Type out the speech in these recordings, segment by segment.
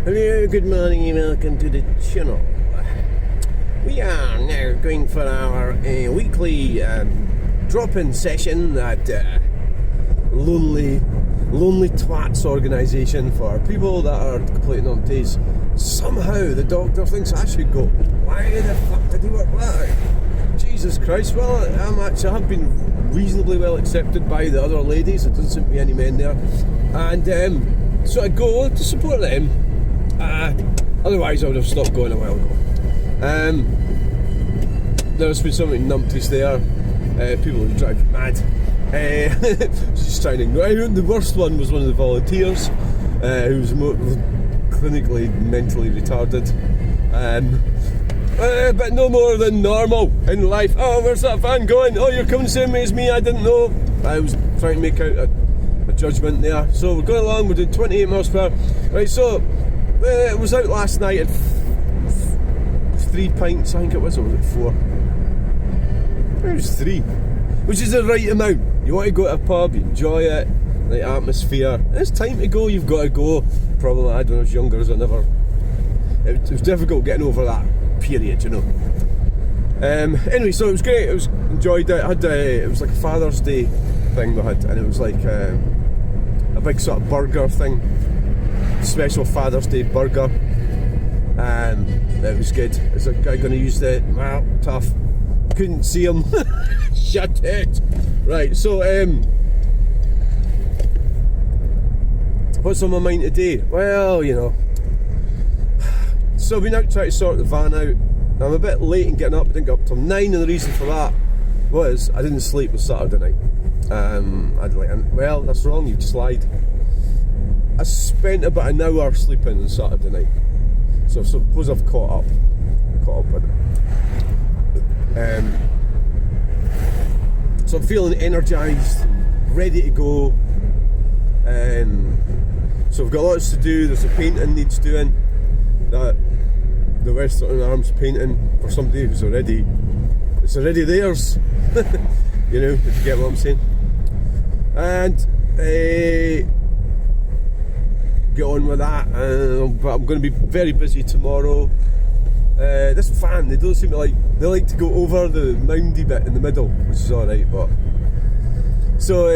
Hello, good morning and welcome to the channel. We are now going for our weekly drop-in session at Lonely Twats organisation for people that are completing on days. Somehow the doctor thinks I should go. Why the fuck did he work that out? Jesus Christ, well I have been reasonably well accepted by the other ladies. There doesn't seem to be any men there. And so I go to support them. Otherwise I would have stopped going a while ago. There's been so many numpties there, people who drive me mad. Just trying to ignore. The worst one was one of the volunteers who was clinically mentally retarded. But no more than normal in life. Oh, where's that van going? Oh, you're coming the same way as me, I didn't know. I was trying to make out a judgment there. So we're going along, we're doing 28 miles per hour. Right, so it was out last night at 3 pints, I think it was, or was it 4? It was 3, which is the right amount. You want to go to a pub, you enjoy it, the atmosphere. It's time to go, you've got to go. Probably, I don't know, I was younger, so I never. It was difficult getting over that period, you know. Anyway, so it was great. Enjoyed it. I had it was like a Father's Day thing we had, and it was like a big sort of burger thing. Special Father's Day burger. It was good. Is a guy going to use the tough? Couldn't see him. Shut it. Right. So what's on my mind today? Well, you know. So I've been out trying to sort the van out. I'm a bit late in getting up. I didn't get up till 9, and the reason for that was I didn't sleep on Saturday night. Well, that's wrong. You've just lied. I spent about an hour sleeping on Saturday night, so I suppose I've caught up with it. So I'm feeling energised, ready to go. So I've got lots to do. There's a painting needs doing. That the Western Arms painting for somebody who's it's already theirs. You know, if you get what I'm saying. And get on with that, but I'm going to be very busy tomorrow. This fan, they don't seem to they like to go over the moundy bit in the middle, which is alright, but so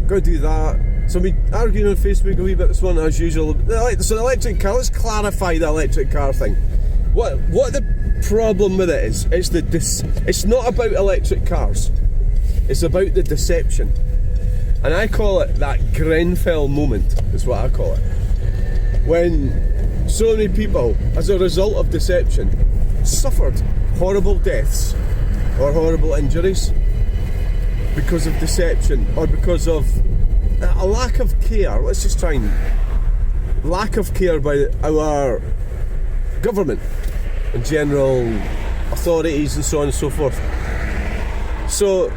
going to do that. So I've been arguing on Facebook a wee bit this one as usual. So the electric car, let's clarify the electric car thing. What the problem with it is, it's not about electric cars, it's about the deception. And I call it that Grenfell moment, is what I call it. When so many people, as a result of deception, suffered horrible deaths or horrible injuries because of deception or because of a lack of care. Let's just try and lack of care by our government and general authorities and so on and so forth. So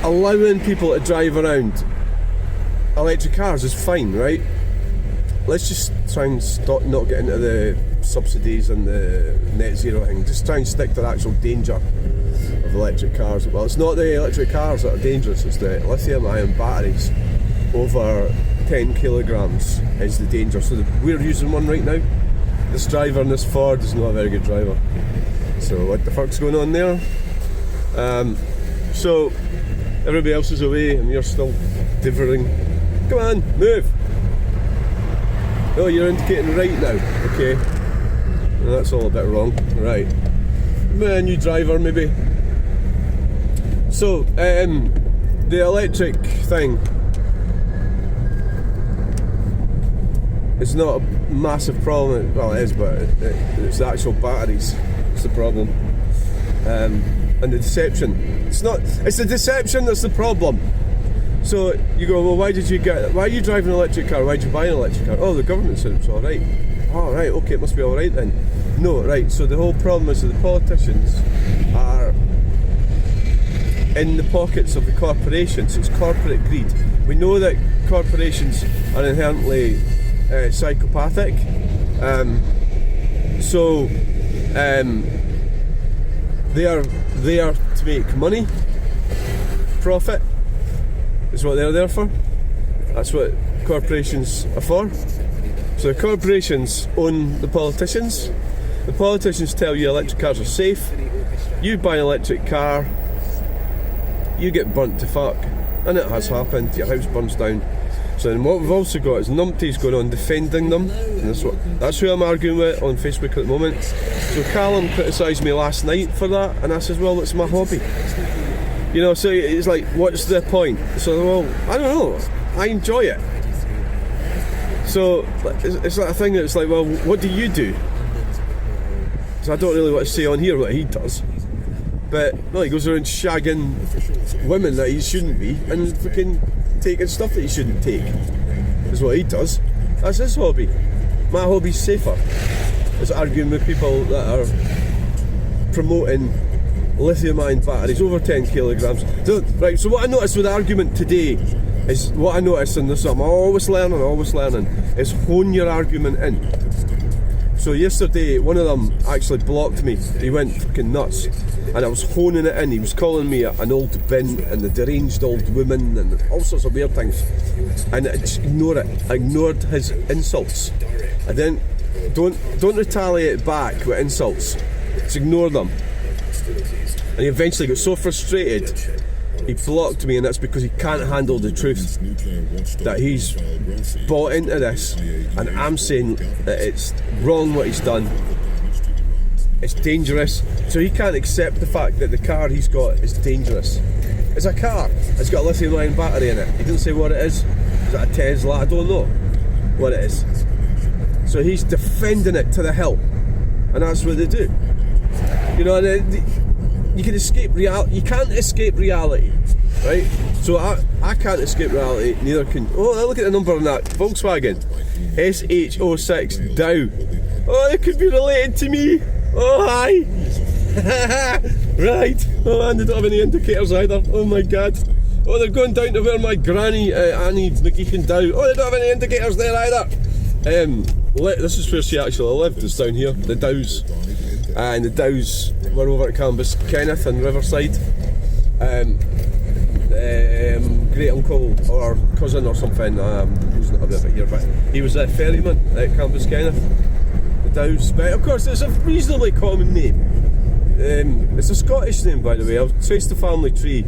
allowing people to drive around electric cars is fine, right? Let's just try and stop, not get into the subsidies and the net zero thing. Just try and stick to the actual danger of electric cars. Well, it's not the electric cars that are dangerous, it's the lithium-ion batteries. Over 10 kilograms is the danger. So we're using one right now. This driver in this Ford is not a very good driver. So what the fuck's going on there? So everybody else is away and you're still divering. Come on, move! Oh, you're indicating right now. Okay. Well, that's all a bit wrong. Right. New driver maybe. So, the electric thing is not a massive problem. Well, it is, but it's the actual batteries. It's the problem. And the deception. It's the deception that's the problem. So you go, well, why are you driving an electric car? Why did you buy an electric car? Oh, the government said it was alright. Oh, right, okay, it must be alright then. No, right, so the whole problem is that the politicians are in the pockets of the corporations. It's corporate greed. We know that corporations are inherently psychopathic. They are there to make money, profit. Is what they're there for. That's what corporations are for. So the corporations own the politicians. The politicians tell you electric cars are safe. You buy an electric car, you get burnt to fuck. And it has happened, your house burns down. So then what we've also got is numpties going on defending them. And that's who I'm arguing with on Facebook at the moment. So Callum criticised me last night for that, and I says, well, it's my hobby. You know, so it's like, what's the point? So, well, I don't know, I enjoy it. So it's like a thing that's like, well, what do you do? So I don't really want to say on here what he does. But, well, he goes around shagging women that he shouldn't be and fucking taking stuff that he shouldn't take. Is what he does. That's his hobby. My hobby's safer. It's arguing with people that are promoting lithium-ion batteries over 10 kilograms. So, right, so what I noticed with the argument today is what I noticed, and this I'm always learning, is hone your argument in. So yesterday, one of them actually blocked me. He went fucking nuts. And I was honing it in. He was calling me an old bin and a deranged old woman and all sorts of weird things. And I just ignored it. I ignored his insults. I didn't. Don't retaliate back with insults. Just ignore them. And he eventually got so frustrated, he blocked me, and that's because he can't handle the truth. That he's bought into this, and I'm saying that it's wrong what he's done. It's dangerous, so he can't accept the fact that the car he's got is dangerous. It's a car, it's got a lithium-ion battery in it. He didn't say what it is. Is it a Tesla? I don't know what it is. So he's defending it to the hilt, and that's what they do. You know, you can escape reality. You can't escape reality, right? So I can't escape reality. Neither can. Oh, look at the number on that Volkswagen, SH06 Dow. Oh, it could be related to me. Oh, hi! Right. Oh, and they don't have any indicators either. Oh my god. Oh, they're going down to where my granny, Annie McGeechan Dow. Oh, they don't have any indicators there either. This is where she actually lived, it's down here, the Dows. And the Dows were over at Cambus Kenneth in Riverside. Great uncle or cousin or something, who's not over here, but he was a ferryman at Cambus Kenneth. Dows, but of course it's a reasonably common name. It's a Scottish name, by the way. I've traced the family tree.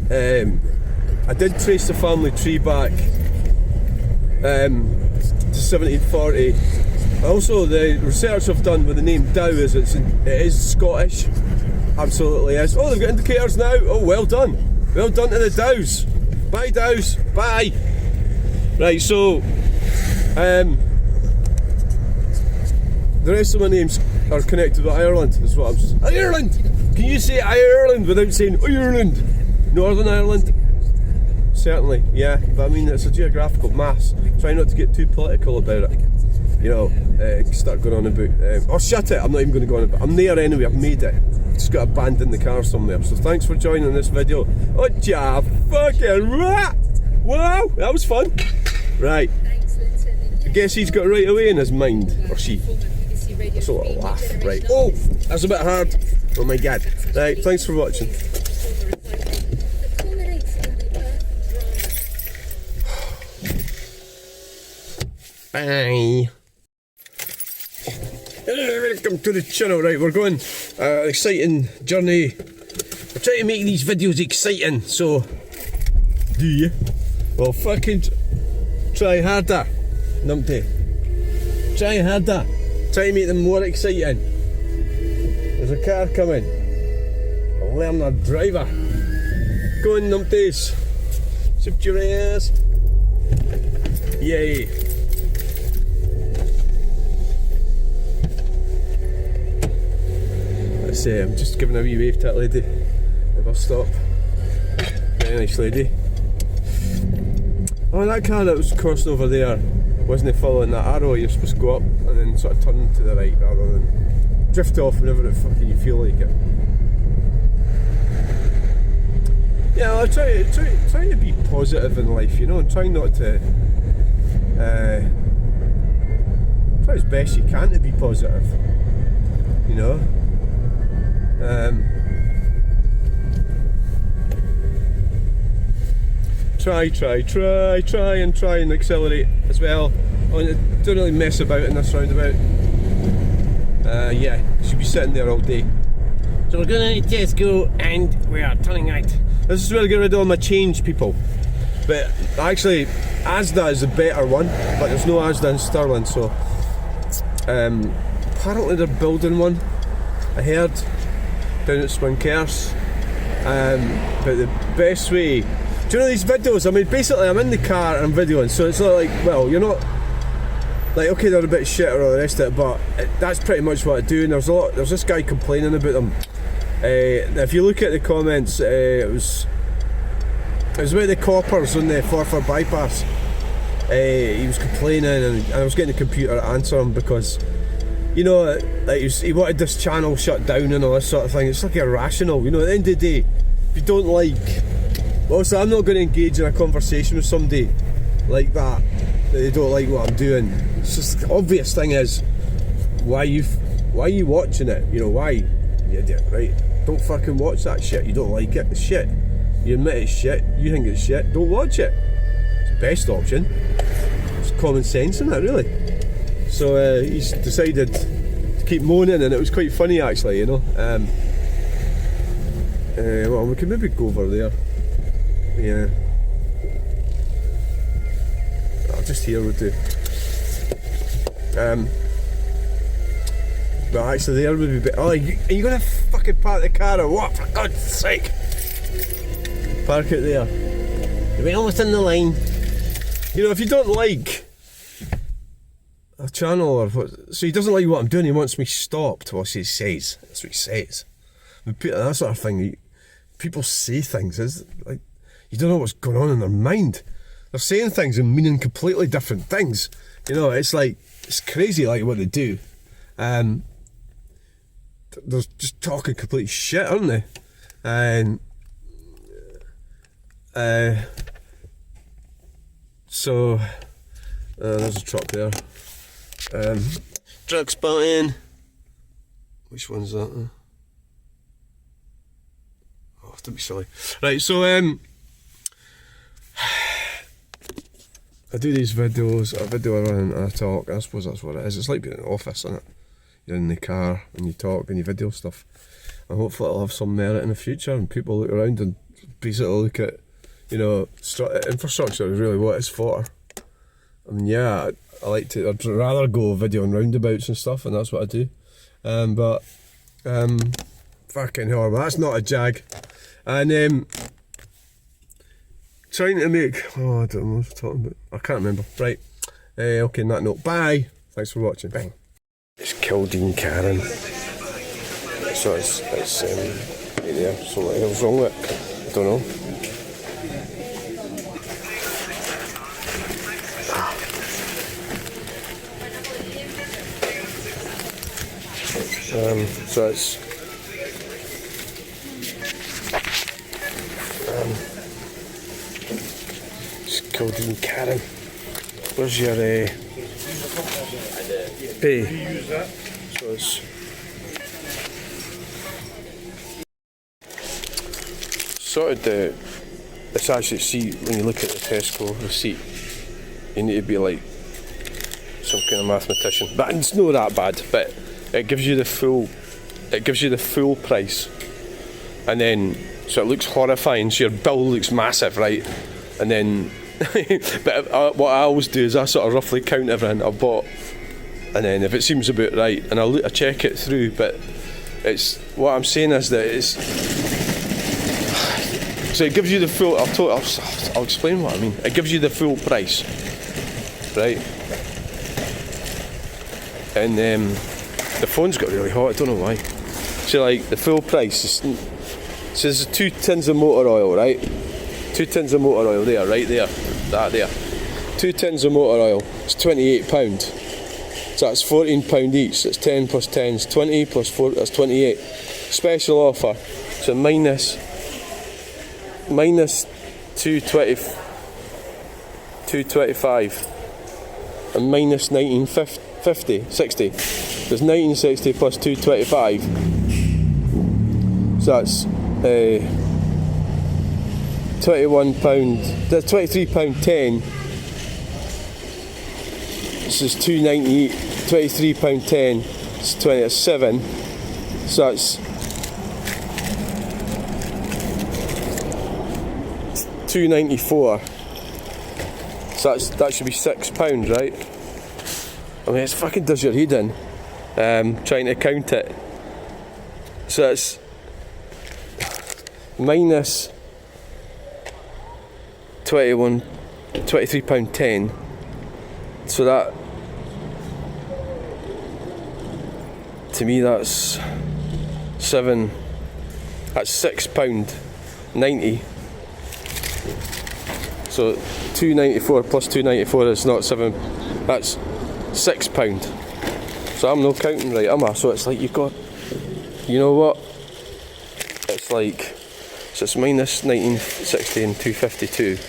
I did trace the family tree back to 1740. Also, the research I've done with the name Dow is it is Scottish. Absolutely is. Oh, they've got indicators now. Oh, well done. Well done to the Dows. Bye, Dows. Bye. Right, so the rest of my names are connected with Ireland, is what I'm saying. Ireland! Can you say Ireland without saying Ireland? Northern Ireland? Certainly, yeah, but I mean, it's a geographical mass. Try not to get too political about it. You know, start going on about, oh shut it, I'm not even going to go on about it. I'm there anyway, I've made it. Just got to abandon the car somewhere. So thanks for joining this video. Oh, ja, fucking rat! Wow, that was fun. Right. I guess he's got right away in his mind, or she. That's a little laugh, right? Oh, that's a bit hard. Oh my god. Right, thanks for watching. Bye. Welcome to the channel. Right, we're going an exciting journey. We're trying to make these videos exciting, so do you? Well, fucking try harder, numpty. Try harder. Try to make them more exciting. There's a car coming. A learner driver. Go on, numpties. Shift your ass. Yay. Let's see, I'm just giving a wee wave to that lady at the bus stop. Very nice lady. Oh, that car that was crossing over there wasn't following that arrow. You're supposed to go up and then sort of turn to the right rather than drift off whenever it fucking you feel like it. Yeah, I try to be positive in life, you know, and try not to try as best you can to be positive, you know. try and accelerate as well. Don't really mess about in this roundabout. Yeah, should be sitting there all day. So we're going to Tesco and we are turning right. This is where I get rid of all my change, people. But actually, Asda is the better one, but there's no Asda in Stirling, so apparently they're building one, I heard, down at Swinkers. But the best way, do you know these videos? I mean, basically I'm in the car and I'm videoing, so it's not like, well, you're not like, okay, they're a bit shit or all the rest of it, but that's pretty much what I do. And there's this guy complaining about them. If you look at the comments, it was about the coppers on the Forfar bypass. He was complaining, and I was getting the computer to answer him because, you know, like he wanted this channel shut down and all this sort of thing. It's like irrational, you know. At the end of the day, if you don't like, well, so I'm not going to engage in a conversation with somebody like that they don't like what I'm doing. It's just the obvious thing is, why are you watching it? You know, why? You idiot, right? Don't fucking watch that shit. You don't like it. It's shit. You admit it's shit. You think it's shit. Don't watch it. It's the best option. It's common sense in it, really. So he's decided to keep moaning, and it was quite funny actually, you know. Well, we can maybe go over there. Yeah. Just here would do. But actually there would be better. Oh, are you gonna fucking park the car or what? For God's sake! Park it there. We're almost in the line. You know, if you don't like a channel or what, so he doesn't like what I'm doing, he wants me stopped. Well, he says. That's what he says. I mean, that sort of thing. People say things, is like, you don't know what's going on in their mind. They're saying things and meaning completely different things. You know, it's like, it's crazy like what they do. They're just talking complete shit, aren't they? And so there's a truck there. Truck spotting. Which one's that? Oh, don't be silly. Right, so I do these videos, a video I run and I talk. I suppose that's what it is. It's like being in an office, isn't it? You're in the car and you talk and you video stuff. And hopefully it'll have some merit in the future and people look around and basically look at, you know, infrastructure is really what it's for. I mean, yeah, I'd rather go video on roundabouts and stuff, and that's what I do. Fucking hell, but that's not a jag. And trying to make, I don't know what I was talking about. I can't remember. Right. Okay, on that note, bye. Thanks for watching. Bang. It's Kildeen Karen. So it's right there. So what the hell's wrong with it? I don't know. So it's Kildeen Karen. Where's your pay? So it's it's actually, see, when you look at the Tesco receipt, you need to be like some kind of mathematician. But it's not that bad, but it gives you the full price, and then so it looks horrifying, so your bill looks massive, right? And then but what I always do is I sort of roughly count everything I've bought, and then if it seems about right, and I check it through. But it's, what I'm saying is that it's, so it gives you the full, I'll explain what I mean. It gives you the full price, right? And the phone's got really hot, I don't know why. So like the full price is, so there's 2 tins of motor oil, right? 2 tins of motor oil there, right there, that there. 2 tins of motor oil, it's £28. So that's £14 each, that's 10 plus 10 is 20, plus 4, that's 28. Special offer, so minus 225 and minus 60. There's 1960 plus 225. So that's £21, the £23.10. This is £2.98, £23.10. It's 27. So that's £2.94. So that should be £6, right? I mean, it fucking does your head in, trying to count it. So it's minus £23.10. So that, to me, that's £6.90. So £2.94 plus £2.94 is not £7. That's £6. So I'm not counting right, am I? So it's like you've got, you know what? It's like, so it's minus 1960 and 252.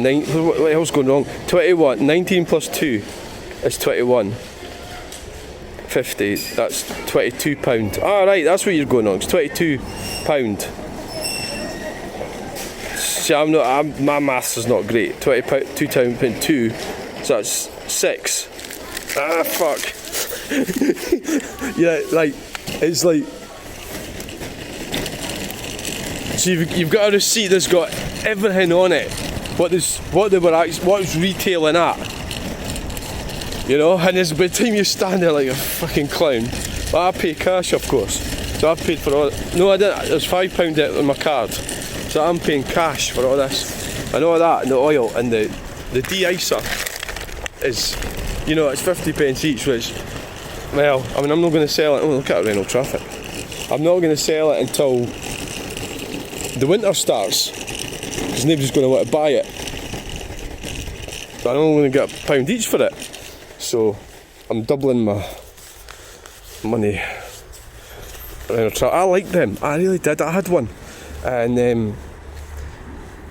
What else going wrong? 21. 19 plus 2 is 21. 50. That's £22. Ah, right, that's what you're going on. It's £22. See, my maths is not great. £22.2. So that's 6. Ah, fuck. Yeah, like, it's like. So you've got a receipt that's got everything on it. What was retailing at, you know, and by the time you stand there like a fucking clown. But I pay cash, of course, so I paid for all. No, I didn't. There's £5 out on my card, so I'm paying cash for all this and all that, and the oil and the de-icer is, you know, it's 50p each, which, well, I mean, I'm not going to sell it. Oh, look at Renault traffic. I'm not going to sell it until the winter starts, because nobody's going to want to buy it. But I'm only going to get £1 each for it. So I'm doubling my money. I liked them. I really did. I had one. And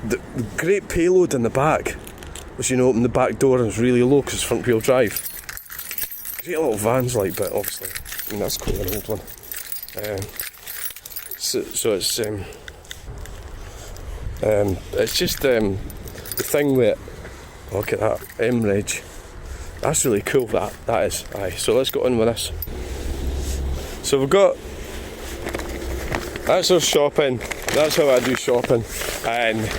the great payload in the back was, you know, open the back door and it's really low because it's front wheel drive. Great little vans, like, but obviously, I mean, that's quite an old one. So it's just the thing with, look at that, M-Reg. That's really cool, that is. Aye, so let's go on with this. So we've got, that's our shopping, that's how I do shopping. And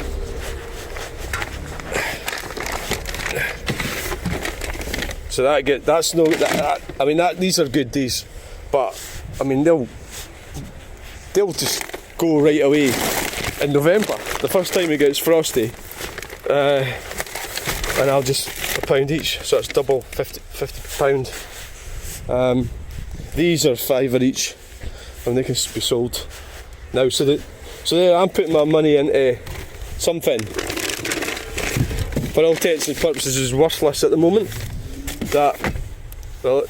so that's no, I mean, these are good days, but I mean, they'll just go right away in November, the first time it gets frosty, and I'll just £1 each, so it's double, £50. These are £5 each, and they can be sold now. So there I'm putting my money into something for all intents and purposes is worthless at the moment. That, well,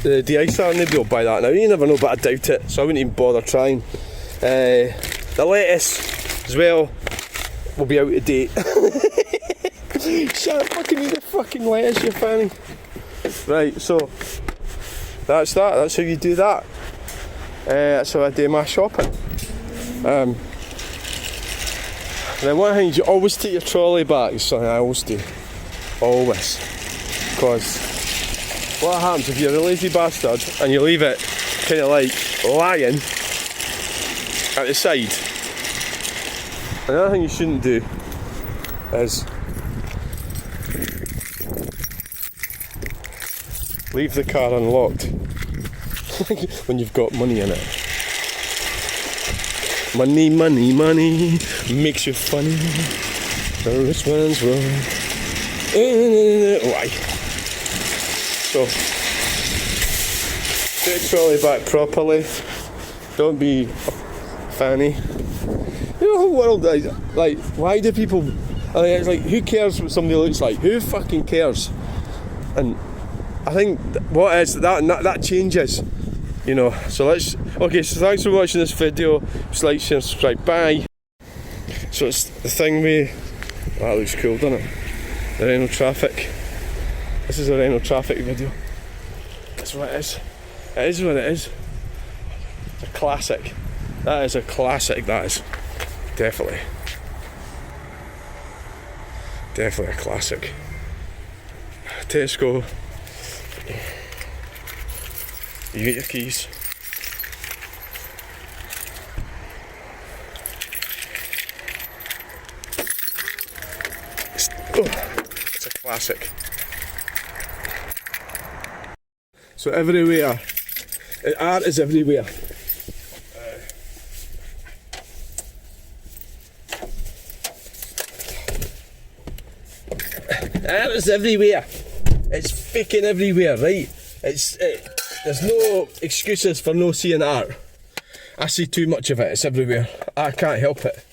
the de-icer, nobody will buy that now. You never know, but I doubt it, so I wouldn't even bother trying. The lettuce as well will be out of date. Shut up, fucking need the fucking lettuce, you fanny. Right, so that's that. That's how you do that. That's how I do my shopping. And then one thing, you always take your trolley bags. Something I always do. Always. Because what happens if you're a lazy bastard and you leave it kind of like lying at the side? Another thing you shouldn't do is leave the car unlocked when you've got money in it. Money, money, money makes you funny. The rich man's wrong. Why? So, get the trolley back properly. Don't be fanny. You know, the whole world, like, why do people? I mean, it's like, who cares what somebody looks like? Who fucking cares? And I think what is that changes, you know. So okay, so thanks for watching this video. Just like, share, subscribe, bye. So it's the thing that looks cool, doesn't it? The Renault traffic. This is a Renault traffic video. That's what it is. It is what it is. It's a classic. That is a classic, that is. Definitely. Definitely a classic. Tesco. You get your keys. It's a classic. So everywhere, art is everywhere. Art is everywhere. It's fucking everywhere, right? There's no excuses for no seeing art. I see too much of it. It's everywhere. I can't help it.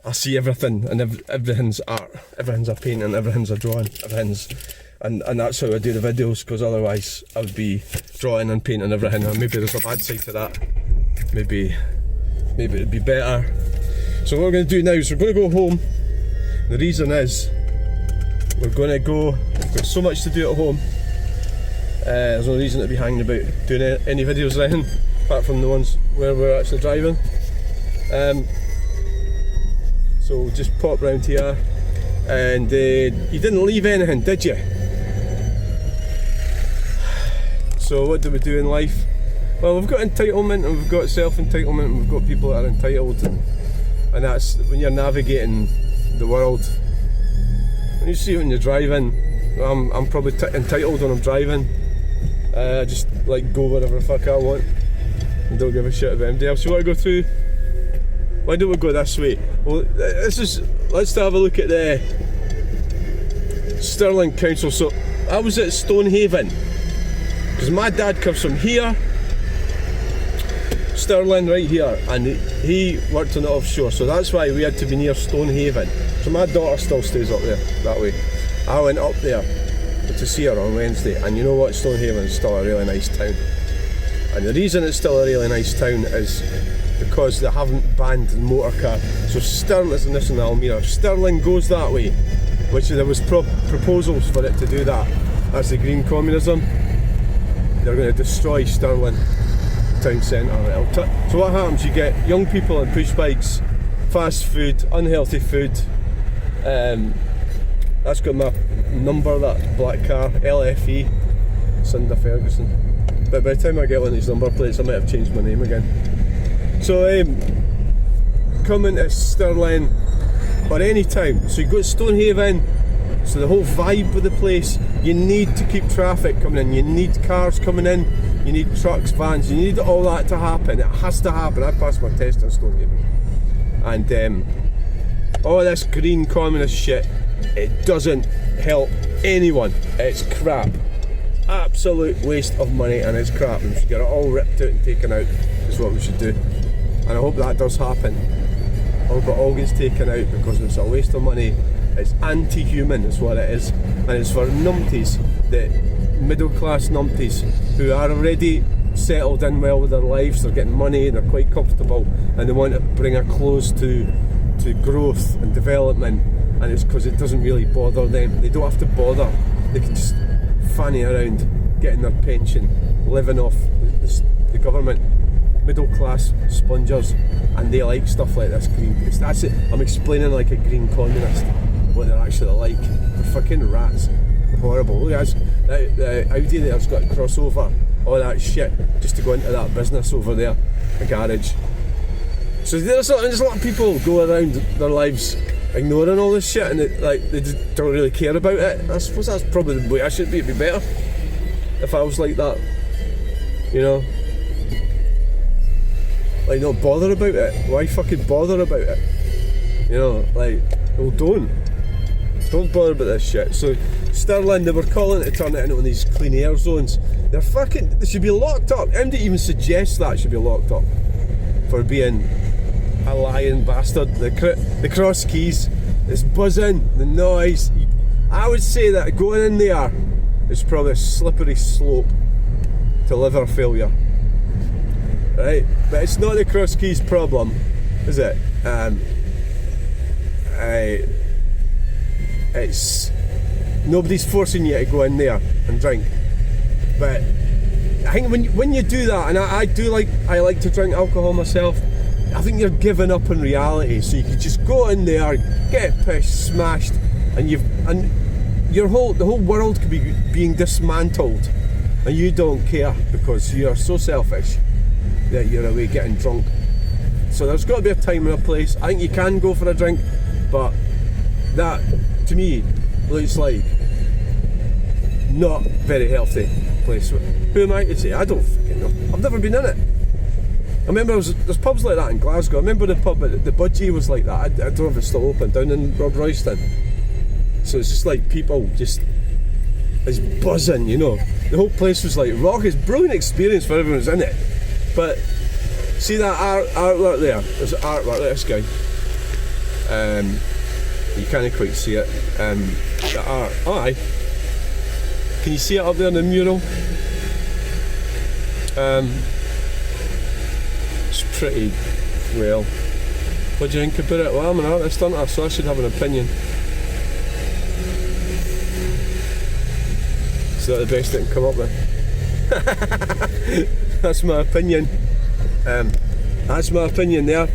I see everything, and everything's art. Everything's a painting, everything's a drawing, everything's... And that's how I do the videos, because otherwise I would be drawing and painting everything, and maybe there's a bad side to that. Maybe it'd be better. So what we're going to do now is we're going to go home. The reason is we've got so much to do at home. There's no reason to be hanging about doing any videos or anything, apart from the ones where we're actually driving. So we'll just pop round here. And you didn't leave anything, did you? So what do we do in life? Well, we've got entitlement, and we've got self-entitlement, and we've got people that are entitled, and that's when you're navigating the world. When you see it when you're driving, I'm probably entitled when I'm driving. I just like go wherever the fuck I want and don't give a shit about anybody else. You want to go through? Why don't we go this way? Well, let's have a look at the Stirling Council. So I was at Stonehaven, because my dad comes from here, Stirling right here, and he worked on the offshore, so that's why we had to be near Stonehaven. So my daughter still stays up there, that way. I went up there to see her on Wednesday, and you know what, Stonehaven is still a really nice town. And the reason it's still a really nice town is because they haven't banned the motor car. So Stirling, listen to Almira, Stirling goes that way, which there was proposals for it to do that. That's the green communism. They're going to destroy Stirling town centre. So what happens, you get young people on push bikes, fast food, unhealthy food. That's got my number, that black car, LFE, Cinder Ferguson. But by the time I get one of these number plates, I might have changed my name again. So coming to Stirling, or any town, so you go to Stonehaven, so the whole vibe of the place, you need to keep traffic coming in, you need cars coming in, you need trucks, vans, you need all that to happen. It has to happen. I passed my test in Stonehaven, and all this green communist shit, it doesn't help anyone. It's crap, absolute waste of money, and it's crap, and we should get it all ripped out and taken out is what we should do. And I hope that does happen. I hope it all gets taken out, because it's a waste of money. It's anti-human is what it is, and it's for numpties, the middle class numpties who are already settled in well with their lives. They're getting money, they're quite comfortable, and they want to bring a close to growth and development, and it's because it doesn't really bother them. They don't have to bother. They can just fanny around getting their pension, living off the government. Middle class spongers, and they like stuff like this green. That's it. I'm explaining like a green communist what they're actually like. They're fucking rats. They're horrible. Look at this. The Audi there's got a crossover, all that shit, just to go into that business over there, a garage. So there's a lot of people go around their lives ignoring all this shit, and they just don't really care about it. I suppose that's probably the way I should be. It'd be better if I was like that, you know. Like, not bother about it. Why fucking bother about it? You know, like, well, don't bother about this shit. So Stirling, they were calling it to turn it into one of these clean air zones. They should be locked up. MD even suggests that should be locked up for being a lying bastard. The cross keys, it's buzzing, the noise. I would say that going in there is probably a slippery slope to liver failure. Right, but it's not the cross keys problem, is it? It's nobody's forcing you to go in there and drink, but I think when you do that, and I like to drink alcohol myself, I think you're giving up on reality. So you can just go in there, get pissed, smashed, and the whole world could be being dismantled, and you don't care because you're so selfish that you're away getting drunk. So there's got to be a time and a place. I think you can go for a drink, but that to me looks like not very healthy place. Who am I to say? I don't fucking know. I've never been in it. I remember there's pubs like that in Glasgow. I remember the pub at the Budgie was like that. I don't know if it's still open, down in Rob Royston. So it's just like people just is buzzing, you know. The whole place was like raucous, brilliant experience for everyone who's in it. But see that artwork there? There's artwork there, this guy. You can't quite see it. The art. Oh, aye. Can you see it up there in the mural? It's pretty well. What do you think about it? Well, I'm an artist, aren't I? So I should have an opinion. Is that the best I can come up with? That's my opinion. That's my opinion there.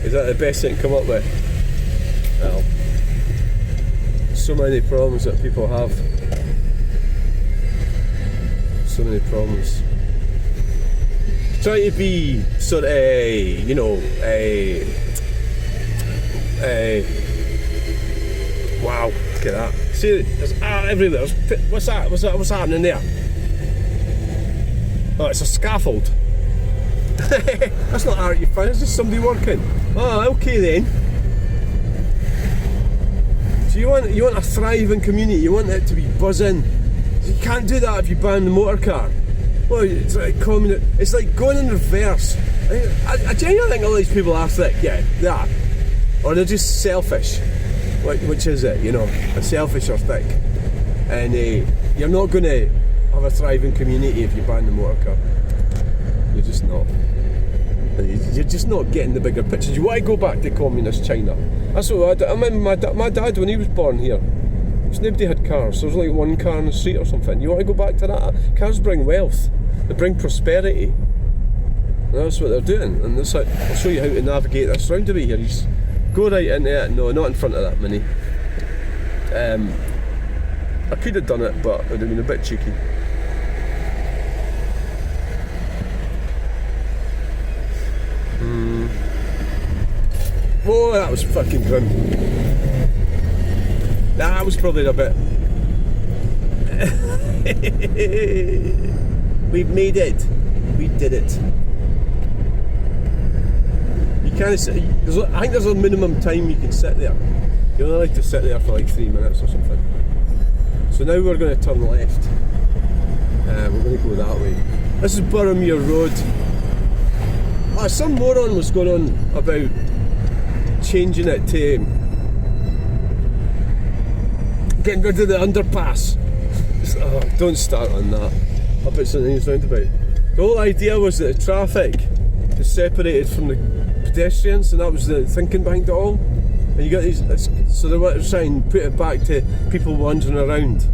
Is that the best I can come up with? Well, so many problems that people have. So many problems. Try to be sort of, you know, wow, look at that. See, there's art everywhere. What's that? What's happening there? Oh, it's a scaffold. That's not art you find, it's just somebody working. Oh, okay then. So you want a thriving community, you want it to be buzzing. You can't do that if you ban the motor car. Well, it's like it's like going in reverse. I genuinely think all these people are thick, yeah, they are. Or they're just selfish. Which is it, you know? They're selfish or thick. And you're not going to have a thriving community if you ban the motor car. You're just not. You're just not getting the bigger picture. You want to go back to communist China. That's what I remember my dad when he was born here. Nobody had cars. There was like one car on the street or something. You want to go back to that? Cars bring wealth. They bring prosperity. And that's what they're doing. And that's how, I'll show you how to navigate this roundabout here. You just go right into it. No, not in front of that mini. I could have done it, but it would have been a bit cheeky. Oh, that was fucking grim. That was probably a bit. We've made it. We did it. You can't sit. I think there's a minimum time you can sit there. You're only allowed to sit there for like 3 minutes or something. So now we're going to turn left. We're going to go that way. This is Boroughmuir Road. Some moron was going on about changing it to getting rid of the underpass. Don't start on that. I'll put something else roundabout. The whole idea was that the traffic is separated from the pedestrians, and that was the thinking behind it all. And you got these, so they were trying to put it back to people wandering around.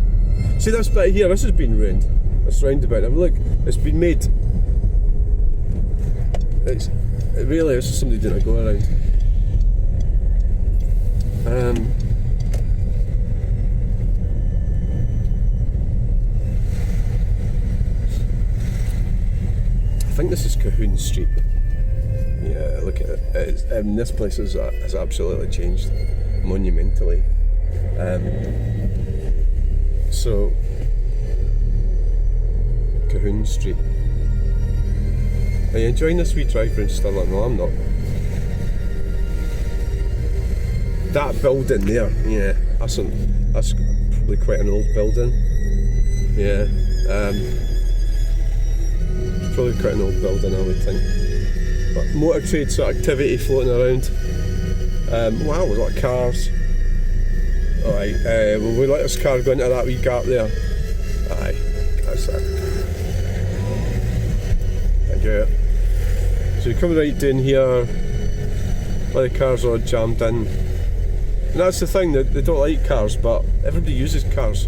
See this bit here, this has been ruined. This roundabout. Look, it's been made. It's just somebody doing a go around. I think this is Cahoon Street. Yeah, look at it. This place has absolutely changed monumentally. So, Cahoon Street. Are you enjoying this wee drive in Stirling? No, I'm not. That building there, yeah, that's probably quite an old building. Yeah, probably quite an old building, I would think. But motor trade sort of activity floating around. Wow, there's a lot of cars. Alright, will we let this car go into that wee gap there? Aye, that's it. Thank you. So you come right down here, a lot of cars are all jammed in. And that's the thing, that they don't like cars, but everybody uses cars.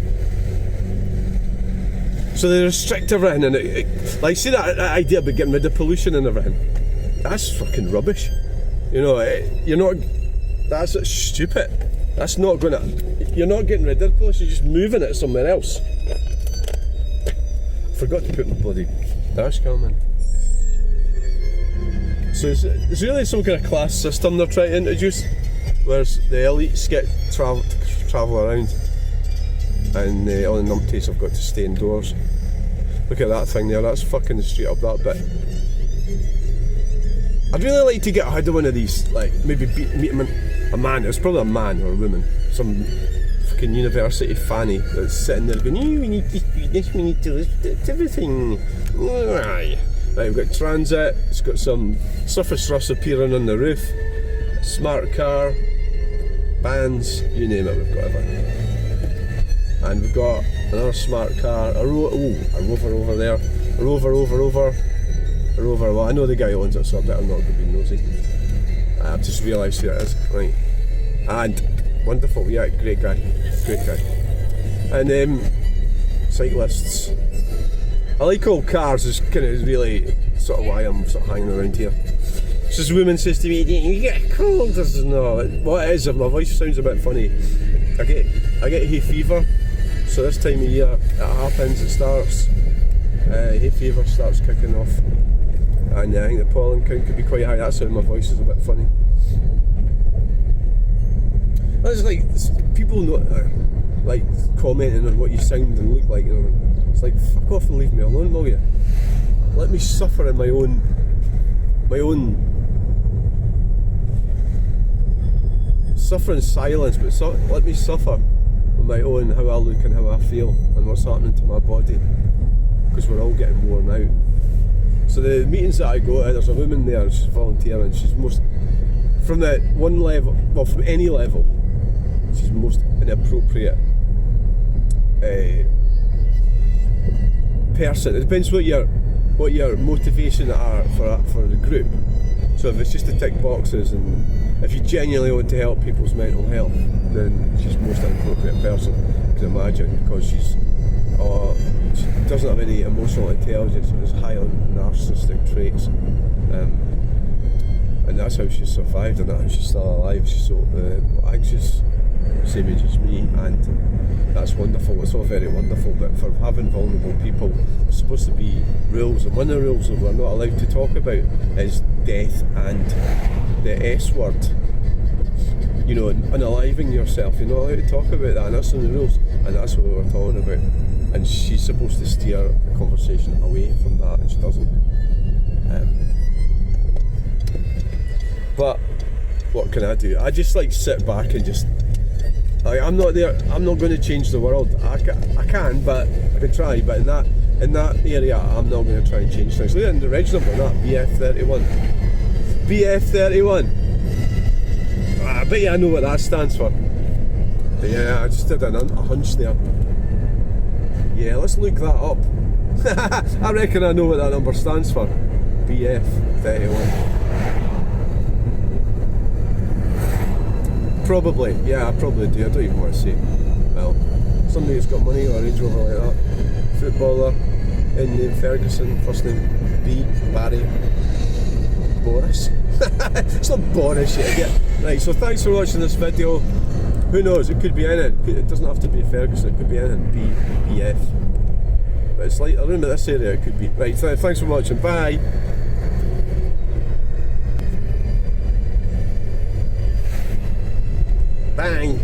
So they restrict everything, and like, see that idea about getting rid of pollution and everything? That's fucking rubbish. You know, you're not. That's stupid. That's not gonna. You're not getting rid of pollution. You're just moving it somewhere else. Forgot to put my bloody dash cam in. So it's really some kind of class system they're trying to introduce, whereas the elites get travel around, and all the numpties have got to stay indoors. Look at that thing there. That's fucking straight up that bit. I'd really like to get a hold of one of these, like maybe meet a man. It's probably a man or a woman, some fucking university fanny that's sitting there going, we need to do this, we need to listen to everything. Right, we've got transit. It's got some surface rust appearing on the roof. Smart car, bands, you name it. We've got everything. And we've got another smart car. A rover over there. A rover over. Well, I know the guy who owns it, so I better not be nosy. I've just realised who it is. Right. And wonderful, yeah, great guy. And cyclists. I like old cars, is kind of really sort of why I'm sort of hanging around here. So this woman says to me, you get cold. I says, no, what it is, if my voice sounds a bit funny, I get hay fever. So this time of year, it happens, it starts. Hay fever starts kicking off. And I think the pollen count could be quite high. That's why my voice is a bit funny. That's like people like commenting on what you sound and look like. You know, it's like, fuck off and leave me alone, will you? Let me suffer in my own suffer in silence, but let me suffer with my own how I look and how I feel and what's happening to my body, because we're all getting worn out. So the meetings that I go to, there's a woman there, she's volunteering, she's most, from the one level, well, from any level, she's most inappropriate person. It depends what your motivation are for the group. So if it's just to tick boxes, and if you genuinely want to help people's mental health, then she's the most inappropriate person you can imagine, because she doesn't have any emotional intelligence and is high on narcissistic traits, and that's how she's survived, and that's how she's still alive. She's so anxious, same age as me, and that's wonderful. It's all very wonderful, but for having vulnerable people, there's supposed to be rules, and one of the rules that we're not allowed to talk about is death and the S word. You know, unaliving yourself. You're not allowed to talk about that, and that's in the rules, and that's what we were talking about. And she's supposed to steer the conversation away from that, and she doesn't. But what can I do? I just like sit back and just. I'm not there. I'm not going to change the world. I can, but I can try. But in that area, I'm not going to try and change things. Look at the reg number, that BF31. BF31. I bet you I know what that stands for. But yeah, I just did a hunch there. Yeah, let's look that up. I reckon I know what that number stands for. BF31. Probably, yeah, I probably do. I don't even want to say. Well, somebody who's got money or a Range Rover like that. Footballer, in name Ferguson, first name B, Barry, Boris. It's not Boris yet, yeah. Right, so thanks for watching this video. Who knows, it could be anything. It doesn't have to be Ferguson, it could be anything. B, BF. But it's like around this area it could be. Right, thanks for watching, bye. Bang.